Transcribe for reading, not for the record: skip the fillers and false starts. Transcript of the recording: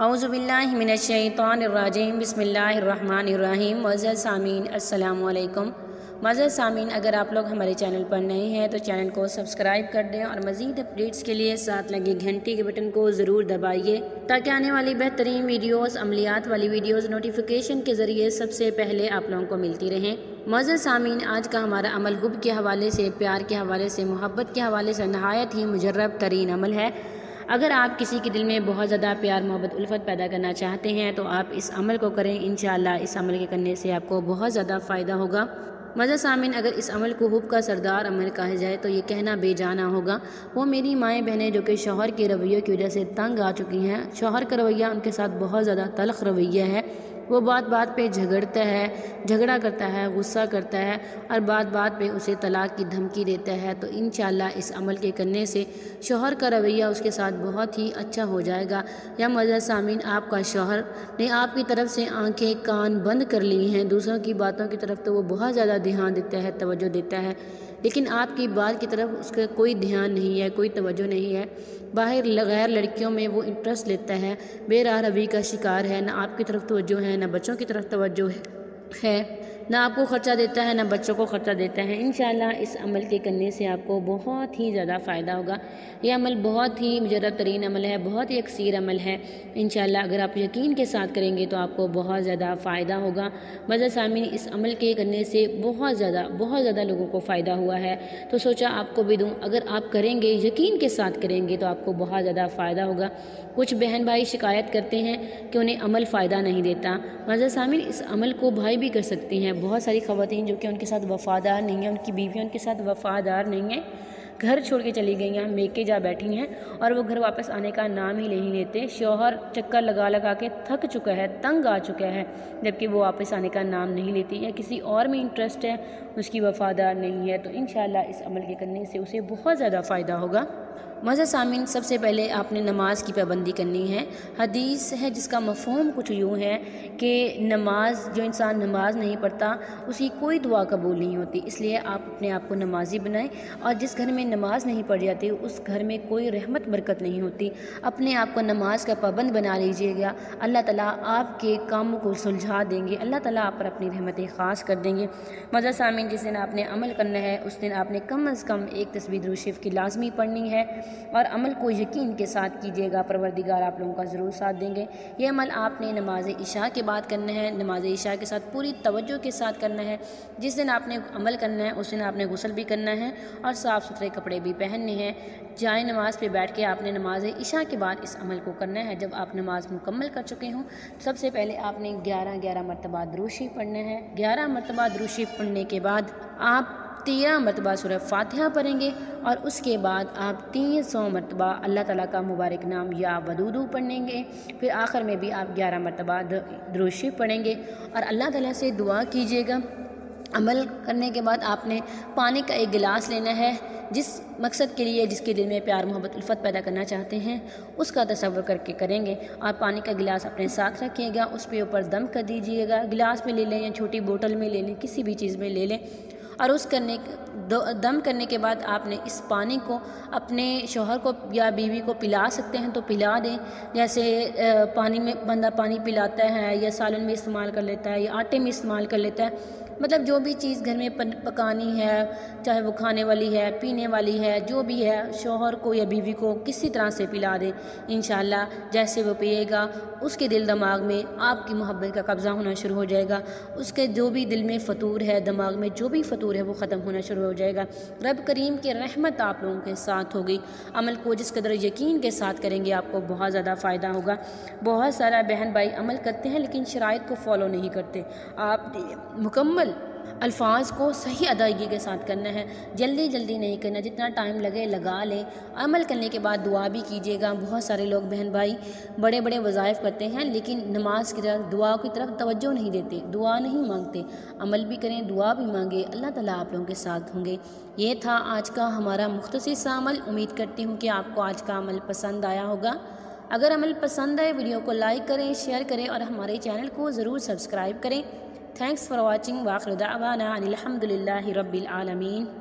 औज़ुबिल्लाहि मिनश्शैतानिर्रजीम बिस्मिल्लाहिर्रहमानिर्रहीम। मुअज़्ज़ज़ सामीन अस्सलामु अलैकुम। मुअज़्ज़ज़ सामीन, अगर आप लोग हमारे चैनल पर नए हैं तो चैनल को सब्सक्राइब कर दें और मज़ीद अपडेट्स के लिए साथ लगे घंटी के बटन को ज़रूर दबाइए ताकि आने वाली बेहतरीन वीडियोस, अमलियात वाली वीडियोस नोटिफिकेशन के ज़रिए सबसे पहले आप लोगों को मिलती रहें। मुअज़्ज़ज़ सामीन, आज का हमारा अमल हुब के हवाले से, प्यार के हवाले से, मोहब्बत के हवाले से नहायत ही मुजर्रब तरीन अमल है। अगर आप किसी के दिल में बहुत ज़्यादा प्यार, मोहब्बत, उल्फत पैदा करना चाहते हैं तो आप इस अमल को करें। इंशाअल्लाह इस अमल के करने से आपको बहुत ज़्यादा फ़ायदा होगा। मुअज़्ज़ज़ सामीन, अगर इस अमल को हुब का सरदार अमल कहा जाए तो ये कहना बेजाना होगा। वो मेरी माएँ बहनें जो कि शौहर के रवैये की वजह से तंग आ चुकी हैं, शौहर का रवैया उनके साथ बहुत ज़्यादा तल्ख़ रवैया है, वो बात बात पे झगड़ता है, झगड़ा करता है, गुस्सा करता है और बात बात पे उसे तलाक की धमकी देता है। तो इंशाअल्लाह इस अमल के करने से शौहर का रवैया उसके साथ बहुत ही अच्छा हो जाएगा। या मुअज़्ज़ज़ सामीन, आपका शौहर ने आपकी तरफ से आंखें कान बंद कर ली हैं, दूसरों की बातों की तरफ तो वो बहुत ज़्यादा ध्यान देता है, तवज्जो देता है, लेकिन आपकी बात की तरफ उसका कोई ध्यान नहीं है, कोई तवज्जो नहीं है। बाहर गैर लड़कियों में वो इंटरेस्ट लेता है, बेराह रवि का शिकार है, ना आपकी तरफ तवज्जो है, ना बच्चों की तरफ तवज्जो है, ना आपको ख़र्चा देता है, ना बच्चों को ख़र्चा देता है। इंशाअल्लाह इस अमल के करने से आपको बहुत ही ज़्यादा फ़ायदा होगा। यह अमल बहुत ही मुजर्रब तरीन अमल है, बहुत ही अक्सीर अमल है। इंशाअल्लाह अगर आप यकीन के साथ करेंगे तो आपको बहुत ज़्यादा फ़ायदा होगा। मुअज़्ज़ज़ सामीन, इस अमल के करने से बहुत ज़्यादा लोगों को फ़ायदा हुआ है, तो सोचा आपको भी दूँ। अगर आप करेंगे, यकीन के साथ करेंगे तो आपको बहुत ज़्यादा फ़ायदा होगा। कुछ बहन भाई शिकायत करते हैं कि उन्हें अमल फ़ायदा नहीं देता। मुअज़्ज़ज़ सामीन, इस अमल को भाई भी कर सकती हैं। बहुत सारी ख़वातीन जो कि उनके साथ वफ़ादार नहीं हैं, उनकी बीवियाँ उनके साथ वफ़ादार नहीं हैं, घर छोड़ के चली गई हैं, मेके जा बैठी हैं और वो घर वापस आने का नाम ही नहीं लेते। शौहर चक्कर लगा लगा के थक चुका है, तंग आ चुका है, जबकि वो वापस आने का नाम नहीं लेती, या किसी और में इंटरेस्ट है, उसकी वफ़ादार नहीं है। तो इंशाअल्लाह इस अमल के करने से उसे बहुत ज़्यादा फ़ायदा होगा। मुअज़्ज़ज़ सामीन, सबसे पहले आपने नमाज की पाबंदी करनी है। हदीस है जिसका मफ़हूम कुछ यूँ है कि नमाज, जो इंसान नमाज नहीं पढ़ता उसी कोई दुआ कबूल नहीं होती, इसलिए आप अपने आप को नमाजी बनाएं। और जिस घर में नमाज नहीं पढ़ जाती उस घर में कोई रहमत बरकत नहीं होती। अपने आप को नमाज का पाबंद बना लीजिएगा, अल्लाह ताला आपके कामों को सुलझा देंगे, अल्लाह ताला आप पर अपनी रहमतें ख़ास कर देंगे। मुअज़्ज़ज़ सामीन, जिस दिन आपने अमल करना है उस दिन आपने कम अज़ कम एक तस्बीह दुरूद शरीफ की लाजमी पढ़नी है और अमल को यकीन के साथ कीजिएगा, परवरदिगार आप लोगों का ज़रूर साथ देंगे। ये अमल आपने नमाज इशा के बाद करना है, नमाज इशा के साथ पूरी तवज्जो के साथ करना है। जिस दिन आपने अमल करना है उस दिन आपने गुस्ल भी करना है और साफ़ सुथरे कपड़े भी पहनने हैं। जाए नमाज पे बैठ के आपने नमाज इशा के बाद इस अमल को करना है। जब आप नमाज मुकम्मल कर चुके हों, सबसे पहले आपने 11 मरतबा दुरूद शरीफ पढ़ना है। 11 मरतबा दुरूद शरीफ पढ़ने के बाद आप 13 मरतबा सूरह फातिहा पढ़ेंगे और उसके बाद आप 300 मरतबा अल्लाह ताला का मुबारक नाम या वदूदू पढ़ेंगे। फिर आखिर में भी आप 11 मरतबा दुरूद शरीफ पढ़ेंगे और अल्लाह ताला से दुआ कीजिएगा। अमल करने के बाद आपने पानी का एक गिलास लेना है, जिस मकसद के लिए, जिसके दिल में प्यार, मोहब्बत, उल्फत पैदा करना चाहते हैं उसका तसव्वुर करके करेंगे। और पानी का गिलास अपने साथ रखिएगा, उस पे ऊपर दम कर दीजिएगा। गिलास में ले लें या छोटी बोतल में ले लें, किसी भी चीज़ में ले लें और उस दम करने के बाद आपने इस पानी को अपने शौहर को या बीवी को पिला सकते हैं तो पिला दें। जैसे पानी में बंदा पानी पिलाता है या सालन में इस्तेमाल कर लेता है या आटे में इस्तेमाल कर लेता है, मतलब जो भी चीज़ घर में पकानी है, चाहे वो खाने वाली है, पीने वाली है, जो भी है, शौहर को या बीवी को किसी तरह से पिला दें। इंशाअल्लाह जैसे वो पिएगा उसके दिल दिमाग में आपकी मोहब्बत का कब्ज़ा होना शुरू हो जाएगा। उसके जो भी दिल में फ़तूर है, दिमाग में जो भी फ़तूर है वो ख़त्म होना शुरू हो जाएगा। रब करीम की रहमत आप लोगों के साथ होगी। अमल को जिस कदर यकीन के साथ करेंगे आपको बहुत ज़्यादा फ़ायदा होगा। बहुत सारा बहन भाई अमल करते हैं लेकिन शराइत को फॉलो नहीं करते। आप मुकम्मल अल्फाज को सही अदायगी के साथ करना है, जल्दी जल्दी नहीं करना, जितना टाइम लगे लगा लें। अमल करने के बाद दुआ भी कीजिएगा। बहुत सारे लोग बहन भाई बड़े बड़े वज़ाइफ करते हैं लेकिन नमाज की तरफ, दुआ की तरफ तवज्जो नहीं देते, दुआ नहीं मांगते। अमल भी करें, दुआ भी मांगे, अल्लाह ताला आप लोगों के साथ होंगे। ये था आज का हमारा मुख्तसर सा अमल। उम्मीद करती हूँ कि आपको आज का अमल पसंद आया होगा। अगर अमल पसंद आए वीडियो को लाइक करें, शेयर करें और हमारे चैनल को ज़रूर सब्सक्राइब करें। Thanks for watching. वाखिर दावाना अनिल हम्दुलिल्लाहि रब्बिल आलमीन।